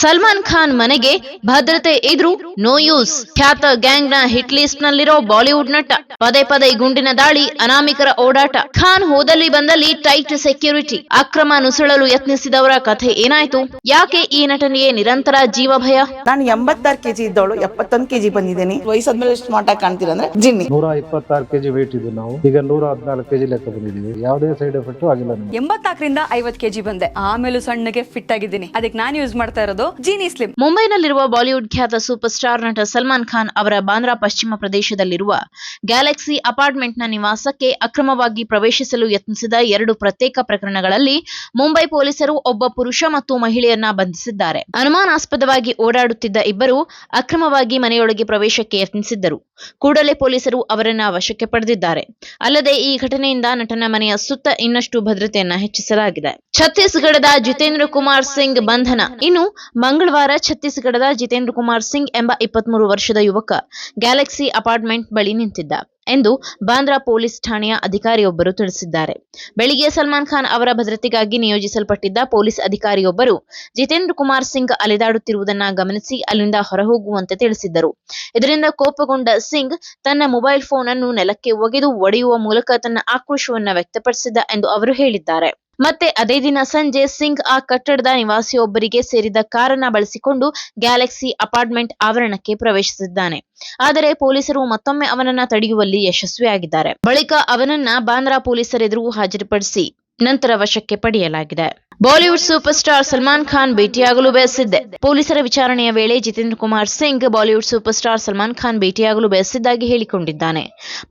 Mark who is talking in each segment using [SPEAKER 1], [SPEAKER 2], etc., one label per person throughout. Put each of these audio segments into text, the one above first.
[SPEAKER 1] ಸಲ್ಮಾನ್ ಖಾನ್ ಮನೆಗೆ ಭದ್ರತೆ ಇದ್ರೂ ನೋ ಯೂಸ್. ಖ್ಯಾತ ಗ್ಯಾಂಗ್ ನ ಹಿಟ್ ಲಿಸ್ಟ್ ನಲ್ಲಿರೋ ಬಾಲಿವುಡ್ ನಟ ಪದೇ ಪದೇ ಗುಂಡಿನ ದಾಳಿ, ಅನಾಮಿಕರ ಓಡಾಟ. ಖಾನ್ ಹೋದಲ್ಲಿ ಬಂದಲ್ಲಿ ಟೈಟ್ ಸೆಕ್ಯೂರಿಟಿ. ಅಕ್ರಮ ನುಸುಳಲು ಯತ್ನಿಸಿದವರ ಕಥೆ ಏನಾಯ್ತು? ಯಾಕೆ ಈ ನಟನಿಗೆ ನಿರಂತರ ಜೀವ ಭಯ?
[SPEAKER 2] ನಾನು 86 ಕೆಜಿ ಇದ್ದವಳು 71 ಕೆಜಿ ಬಂದಿದ್ದೀನಿ. ವಯಸ್ಸಾದ್ಮೇಲೆ ಸ್ಮಾರ್ಟ್ ಆಗಿ ಕಾಣ್ತೀರ ಅಂದ್ರೆ ಜಿನ್ನಿ.
[SPEAKER 3] 126 ಕೆಜಿ ವೇಟ್ ಇದ್ದು ನಾವು ಈಗ 114 ಕೆಜಿ ಲೆಕ್ಕ ಬಂದಿದ್ದೀವಿ. ಯಾವುದೇ ಸೈಡ್ ಎಫೆಕ್ಟ್ ಆಗಿಲ್ಲ.
[SPEAKER 4] 84ರಿಂದ 50 ಕೆಜಿ ಬಂದೆ. ಆಮೇಲೆ ಸಣ್ಣಗೆ ಫಿಟ್ ಆಗಿದ್ದೀನಿ. ಅದಕ್ಕೆ ನಾನು ಯೂಸ್ ಮಾಡ್ತಾ ಇರೋದು ಜೀನಿ ಸ್ಲಿಮ್.
[SPEAKER 1] ಮುಂಬೈನಲ್ಲಿರುವ ಬಾಲಿವುಡ್ ಖ್ಯಾತ ಸೂಪರ್ ಸ್ಟಾರ್ ನಟ ಸಲ್ಮಾನ್ ಖಾನ್ ಅವರ ಬಾಂದ್ರಾ ಪಶ್ಚಿಮ ಪ್ರದೇಶದಲ್ಲಿರುವ ಗ್ಯಾಲಕ್ಸಿ ಅಪಾರ್ಟ್ಮೆಂಟ್ ನ ನಿವಾಸಕ್ಕೆ ಅಕ್ರಮವಾಗಿ ಪ್ರವೇಶಿಸಲು ಯತ್ನಿಸಿದ 2 ಪ್ರತ್ಯೇಕ ಪ್ರಕರಣಗಳಲ್ಲಿ ಮುಂಬೈ ಪೊಲೀಸರು ಒಬ್ಬ ಪುರುಷ ಮತ್ತು ಮಹಿಳೆಯನ್ನ ಬಂಧಿಸಿದ್ದಾರೆ. ಅನುಮಾನಾಸ್ಪದವಾಗಿ ಓಡಾಡುತ್ತಿದ್ದ ಇಬ್ಬರು ಅಕ್ರಮವಾಗಿ ಮನೆಯೊಳಗೆ ಪ್ರವೇಶಕ್ಕೆ ಯತ್ನಿಸಿದ್ದರು. ಕೂಡಲೇ ಪೊಲೀಸರು ಅವರನ್ನ ವಶಕ್ಕೆ ಪಡೆದಿದ್ದಾರೆ. ಅಲ್ಲದೆ ಈ ಘಟನೆಯಿಂದ ನಟನ ಮನೆಯ ಸುತ್ತ ಇನ್ನಷ್ಟು ಭದ್ರತೆಯನ್ನ ಹೆಚ್ಚಿಸಲಾಗಿದೆ. ಛತ್ತೀಸ್ಗಢದ ಜಿತೇಂದ್ರ ಕುಮಾರ್ ಸಿಂಗ್ ಬಂಧನ. ಇನ್ನು ಮಂಗಳವಾರ ಛತ್ತೀಸ್ಗಢದ ಜಿತೇಂದ್ರ ಕುಮಾರ್ ಸಿಂಗ್ ಎಂಬ 23 ವರ್ಷದ ಯುವಕ ಗ್ಯಾಲಕ್ಸಿ ಅಪಾರ್ಟ್ಮೆಂಟ್ ಬಳಿ ನಿಂತಿದ್ದ ಎಂದು ಬಾಂದ್ರಾ ಪೊಲೀಸ್ ಠಾಣೆಯ ಅಧಿಕಾರಿಯೊಬ್ಬರು ತಿಳಿಸಿದ್ದಾರೆ. ಬೆಳಿಗ್ಗೆ ಸಲ್ಮಾನ್ ಖಾನ್ ಅವರ ಭದ್ರತೆಗಾಗಿ ನಿಯೋಜಿಸಲ್ಪಟ್ಟಿದ್ದ ಪೊಲೀಸ್ ಅಧಿಕಾರಿಯೊಬ್ಬರು ಜಿತೇಂದ್ರ ಕುಮಾರ್ ಸಿಂಗ್ ಅಲೆದಾಡುತ್ತಿರುವುದನ್ನು ಗಮನಿಸಿ ಅಲ್ಲಿಂದ ಹೊರಹೋಗುವಂತೆ ತಿಳಿಸಿದ್ದರು. ಇದರಿಂದ ಕೋಪಗೊಂಡ ಸಿಂಗ್ ತನ್ನ ಮೊಬೈಲ್ ಫೋನ್ ಅನ್ನು ನೆಲಕ್ಕೆ ಒಗೆದು ಒಡೆಯುವ ಮೂಲಕ ತನ್ನ ಆಕ್ರೋಶವನ್ನು ವ್ಯಕ್ತಪಡಿಸಿದ್ದ ಎಂದು ಅವರು ಹೇಳಿದ್ದಾರೆ. ಮತ್ತೆ ಅದೇ ದಿನ ಸಂಜೆ ಸಿಂಗ್ ಆ ಕಟ್ಟಡದ ನಿವಾಸಿಯೊಬ್ಬರಿಗೆ ಸೇರಿದ ಕಾರನ್ನ ಬಳಸಿಕೊಂಡು ಗ್ಯಾಲಕ್ಸಿ ಅಪಾರ್ಟ್ಮೆಂಟ್ ಆವರಣಕ್ಕೆ ಪ್ರವೇಶಿಸಿದ್ದಾನೆ. ಆದರೆ ಪೊಲೀಸರು ಮತ್ತೊಮ್ಮೆ ಅವನನ್ನ ತಡೆಯುವಲ್ಲಿ ಯಶಸ್ವಿಯಾಗಿದ್ದಾರೆ. ಬಳಿಕ ಅವನನ್ನ ಬಾಂದ್ರಾ ಪೊಲೀಸರೆದುರು ಹಾಜರುಪಡಿಸಿ ನಂತರ ವಶಕ್ಕೆ ಪಡೆಯಲಾಗಿದೆ. Bollywood super star Salman Khan ಭೇಟಿಯಾಗಲು ಬಯಸಿದ್ದೆ. ಪೊಲೀಸರ ವಿಚಾರಣೆಯ ವೇಳೆ Jitendra Kumar Singh Bollywood super star Salman Khan ಭೇಟಿಯಾಗಲು ಬಯಸಿದ್ದಾಗಿ ಹೇಳಿಕೊಂಡಿದ್ದಾನೆ.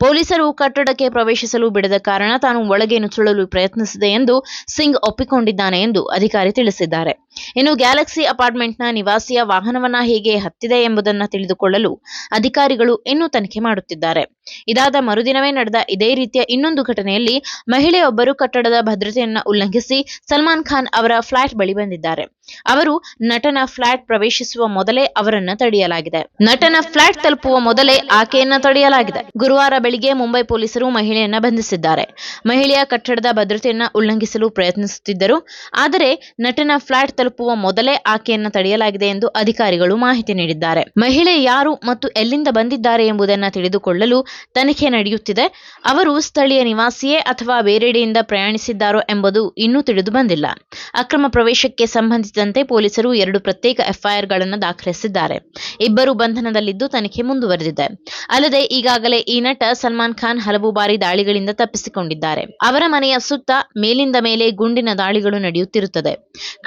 [SPEAKER 1] ಪೊಲೀಸರು ಕಟ್ಟಡಕ್ಕೆ ಪ್ರವೇಶಿಸಲು ಬಿಡದ ಕಾರಣ ತಾನು ಒಳಗೆ ನುಸುಳಲು ಪ್ರಯತ್ನಿಸಿದೆ ಎಂದು ಸಿಂಗ್ ಒಪ್ಪಿಕೊಂಡಿದ್ದಾನೆ ಎಂದು ಅಧಿಕಾರಿ ತಿಳಿಸಿದ್ದಾರೆ. ಇನ್ನು ಗ್ಯಾಲಕ್ಸಿ ಅಪಾರ್ಟ್ಮೆಂಟ್ನ ನಿವಾಸಿಯ ವಾಹನವನ್ನ ಹೇಗೆ ಹತ್ತಿದೆ ಎಂಬುದನ್ನು ತಿಳಿದುಕೊಳ್ಳಲು ಅಧಿಕಾರಿಗಳು ಇನ್ನೂ ತನಿಖೆ ಮಾಡುತ್ತಿದ್ದಾರೆ. ಇದಾದ ಮರುದಿನವೇ ನಡೆದ ಇದೇ ರೀತಿಯ ಇನ್ನೊಂದು ಘಟನೆಯಲ್ಲಿ ಮಹಿಳೆಯೊಬ್ಬರು ಕಟ್ಟಡದ ಭದ್ರತೆಯನ್ನ ಉಲ್ಲಂಘಿಸಿ ಸಲ್ಮಾನ್ ಖಾನ್ ಅವರ ಫ್ಲಾಟ್ ಬಳಿ ಬಂದಿದ್ದಾರೆ. ಅವರು ನಟನ ಫ್ಲಾಟ್ ಪ್ರವೇಶಿಸುವ ಮೊದಲೇ ಅವರನ್ನ ತಡೆಯಲಾಗಿದೆ. ನಟನ ಫ್ಲಾಟ್ ತಲುಪುವ ಮೊದಲೇ ಆಕೆಯನ್ನ ತಡೆಯಲಾಗಿದೆ. ಗುರುವಾರ ಬೆಳಿಗ್ಗೆ ಮುಂಬೈ ಪೊಲೀಸರು ಮಹಿಳೆಯನ್ನ ಬಂಧಿಸಿದ್ದಾರೆ. ಮಹಿಳೆಯ ಕಟ್ಟಡದ ಭದ್ರತೆಯನ್ನ ಉಲ್ಲಂಘಿಸಲು ಪ್ರಯತ್ನಿಸುತ್ತಿದ್ದರು. ಆದರೆ ನಟನ ಫ್ಲಾಟ್ ತಲುಪುವ ಮೊದಲೇ ಆಕೆಯನ್ನ ತಡೆಯಲಾಗಿದೆ ಎಂದು ಅಧಿಕಾರಿಗಳು ಮಾಹಿತಿ ನೀಡಿದ್ದಾರೆ. ಮಹಿಳೆ ಯಾರು ಮತ್ತು ಎಲ್ಲಿಂದ ಬಂದಿದ್ದಾರೆ ಎಂಬುದನ್ನು ತಿಳಿದುಕೊಳ್ಳಲು ತನಿಖೆ ನಡೆಯುತ್ತಿದೆ. ಅವರು ಸ್ಥಳೀಯ ನಿವಾಸಿಯೇ ಅಥವಾ ಬೇರೆಡೆಯಿಂದ ಪ್ರಯಾಣಿಸಿದ್ದಾರೋ ಎಂಬುದು ಇನ್ನೂ ತಿಳಿದು ಬಂದಿಲ್ಲ. ಅಕ್ರಮ ಪ್ರವೇಶಕ್ಕೆ ಸಂಬಂಧಿಸಿದಂತೆ ಪೊಲೀಸರು 2 ಪ್ರತ್ಯೇಕ ಎಫ್ಐಆರ್ಗಳನ್ನು ದಾಖಲಿಸಿದ್ದಾರೆ. ಇಬ್ಬರು ಬಂಧನದಲ್ಲಿದ್ದು ತನಿಖೆ ಮುಂದುವರೆದಿದೆ. ಅಲ್ಲದೆ ಈಗಾಗಲೇ ಈ ನಟ ಸಲ್ಮಾನ್ ಖಾನ್ ಹಲವು ಬಾರಿ ದಾಳಿಗಳಿಂದ ತಪ್ಪಿಸಿಕೊಂಡಿದ್ದಾರೆ. ಅವರ ಮನೆಯ ಸುತ್ತ ಮೇಲಿಂದ ಮೇಲೆ ಗುಂಡಿನ ದಾಳಿಗಳು ನಡೆಯುತ್ತಿರುತ್ತದೆ.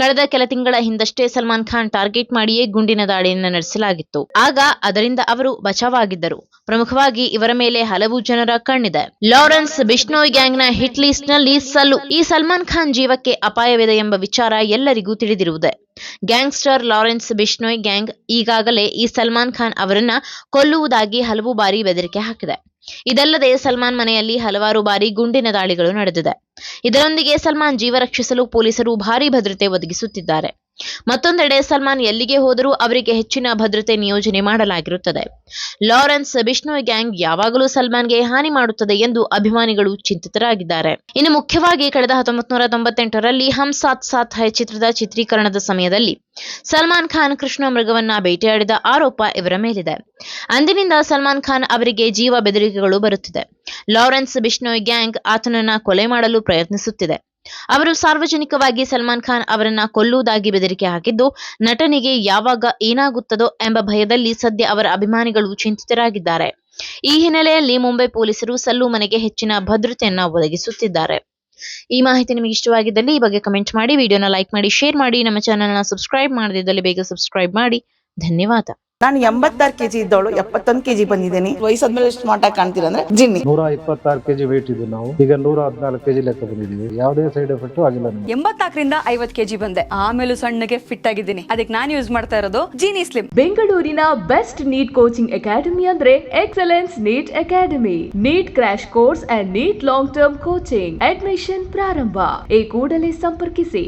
[SPEAKER 1] ಕಳೆದ ಕೆಲ ತಿಂಗಳ ಹಿಂದಷ್ಟೇ ಸಲ್ಮಾನ್ ಖಾನ್ ಟಾರ್ಗೆಟ್ ಮಾಡಿಯೇ ಗುಂಡಿನ ದಾಳಿಯನ್ನು ನಡೆಸಲಾಗಿತ್ತು. ಆಗ ಅದರಿಂದ ಅವರು ಬಚಾವಾಗಿದ್ದರು. ಪ್ರಮುಖವಾಗಿ ಇವರ ಮೇಲೆ ಹಲವು ಜನರ ಕಣ್ಣಿದೆ. ಲಾರೆನ್ಸ್ ಬಿಷ್ಣೋಯ್ ಗ್ಯಾಂಗ್ ನ ಹಿಟ್ ಲಿಸ್ಟ್ ನಲ್ಲಿ ಸಲ್ಲು. ಈ ಸಲ್ಮಾನ್ ಖಾನ್ ಜೀವಕ್ಕೆ ಅಪಾಯವಿದೆ ಎಂಬ ವಿಚಾರ ಎಲ್ಲರಿಗೂ ತಿಳಿದಿರುವುದೇ. ಗ್ಯಾಂಗ್ಸ್ಟರ್ ಲಾರೆನ್ಸ್ ಬಿಷ್ಣೋಯ್ ಗ್ಯಾಂಗ್ ಈಗಾಗಲೇ ಈ ಸಲ್ಮಾನ್ ಖಾನ್ ಅವರನ್ನ ಕೊಲ್ಲುವುದಾಗಿ ಹಲವು ಬಾರಿ ಬೆದರಿಕೆ ಹಾಕಿದೆ. ಇದಲ್ಲದೆ ಸಲ್ಮಾನ್ ಮನೆಯಲ್ಲಿ ಹಲವಾರು ಬಾರಿ ಗುಂಡಿನ ದಾಳಿಗಳು ನಡೆದಿದೆ. ಇದರೊಂದಿಗೆ ಸಲ್ಮಾನ್ ಜೀವ ರಕ್ಷಿಸಲು ಪೊಲೀಸರು ಭಾರೀ ಭದ್ರತೆ ಒದಗಿಸುತ್ತಿದ್ದಾರೆ. ಮತ್ತೊಂದೆಡೆ ಸಲ್ಮಾನ್ ಎಲ್ಲಿಗೆ ಹೋದರೂ ಅವರಿಗೆ ಹೆಚ್ಚಿನ ಭದ್ರತೆ ನಿಯೋಜನೆ ಮಾಡಲಾಗಿರುತ್ತದೆ. ಲಾರೆನ್ಸ್ ಬಿಷ್ಣೋಯ್ ಗ್ಯಾಂಗ್ ಯಾವಾಗಲೂ ಸಲ್ಮಾನ್ಗೆ ಹಾನಿ ಮಾಡುತ್ತದೆ ಎಂದು ಅಭಿಮಾನಿಗಳು ಚಿಂತಿತರಾಗಿದ್ದಾರೆ. ಇನ್ನು ಮುಖ್ಯವಾಗಿ ಕಳೆದ 1998ರಲ್ಲಿ ಹಮ್ ಸಾಥ್ ಸಾಥ್ ಹೈ ಚಿತ್ರದ ಚಿತ್ರೀಕರಣದ ಸಮಯದಲ್ಲಿ ಸಲ್ಮಾನ್ ಖಾನ್ ಕೃಷ್ಣ ಮೃಗವನ್ನ ಬೇಟೆಯಾಡಿದ ಆರೋಪ ಇವರ ಮೇಲಿದೆ. ಅಂದಿನಿಂದ ಸಲ್ಮಾನ್ ಖಾನ್ ಅವರಿಗೆ ಜೀವ ಬೆದರಿಕೆಗಳು ಬರುತ್ತಿದೆ. ಲಾರೆನ್ಸ್ ಬಿಷ್ಣೋಯ್ ಗ್ಯಾಂಗ್ ಆತನನ್ನ ಕೊಲೆ ಮಾಡಲು ಪ್ರಯತ್ನಿಸುತ್ತಿದೆ. ಅವರು ಸಾರ್ವಜನಿಕವಾಗಿ ಸಲ್ಮಾನ್ ಖಾನ್ ಅವರನ್ನ ಕೊಲ್ಲುವುದಾಗಿ ಬೆದರಿಕೆ ಹಾಕಿದ್ದು, ನಟನಿಗೆ ಯಾವಾಗ ಏನಾಗುತ್ತದೋ ಎಂಬ ಭಯದಲ್ಲಿ ಸದ್ಯ ಅವರ ಅಭಿಮಾನಿಗಳು ಚಿಂತಿತರಾಗಿದ್ದಾರೆ. ಈ ಹಿನ್ನೆಲೆಯಲ್ಲಿ ಮುಂಬೈ ಪೊಲೀಸರು ಸಲ್ಲು ಮನೆಗೆ ಹೆಚ್ಚಿನ ಭದ್ರತೆಯನ್ನ ಒದಗಿಸುತ್ತಿದ್ದಾರೆ. ಈ ಮಾಹಿತಿ ನಿಮಗೆ ಇಷ್ಟವಾಗಿದ್ದಲ್ಲಿ ಈ ಬಗ್ಗೆ ಕಮೆಂಟ್ ಮಾಡಿ, ವಿಡಿಯೋನ ಲೈಕ್ ಮಾಡಿ, ಶೇರ್ ಮಾಡಿ. ನಮ್ಮ ಚಾನೆಲ್ನ ಸಬ್ಸ್ಕ್ರೈಬ್ ಮಾಡದಿದ್ದಲ್ಲಿ ಬೇಗ ಸಬ್ಸ್ಕ್ರೈಬ್ ಮಾಡಿ. ಧನ್ಯವಾದ.
[SPEAKER 2] ನಾನು 86 ಕೆಜಿ ಇದ್ದವಳು 71 ಕೆಜಿ ಬಂದಿದ್ದೀನಿ. ವಯಸ್ಸಾದ್ಮೇಲೆ ಸ್ಮಾರ್ಟ್ ಆಗಿ ಕಾಣ್ತೀರ ಅಂದ್ರೆ ಜಿನ್ನಿ.
[SPEAKER 3] 126 ಕೆಜಿ ವೇಟ್ ಇದ್ದು ನಾವು ಈಗ 114 ಕೆಜಿ ಲೆಕ್ಕ ಬಂದಿದ್ದೀವಿ. ಯಾವುದೇ ಸೈಡ್ ಎಫೆಕ್ಟ್ ಆಗಿಲ್ಲ.
[SPEAKER 4] 84ರಿಂದ 50 ಕೆಜಿ ಬಂದೆ. ಆಮೇಲೆ ಸಣ್ಣಗೆ ಫಿಟ್ ಆಗಿದ್ದೀನಿ. ಅದಕ್ಕೆ ನಾನು ಯೂಸ್ ಮಾಡ್ತಾ ಇರೋದು ಜೀನಿ ಸ್ಲಿಮ್.
[SPEAKER 5] ಬೆಂಗಳೂರಿನ ಬೆಸ್ಟ್ ನೀಟ್ ಕೋಚಿಂಗ್ ಅಕಾಡೆಮಿ ಅಂದ್ರೆ excellence NEET academy. NEET crash course and NEET long term coaching admission ಪ್ರಾರಂಭ. ಈ ಕೂಡಲೇ ಸಂಪರ್ಕಿಸಿ.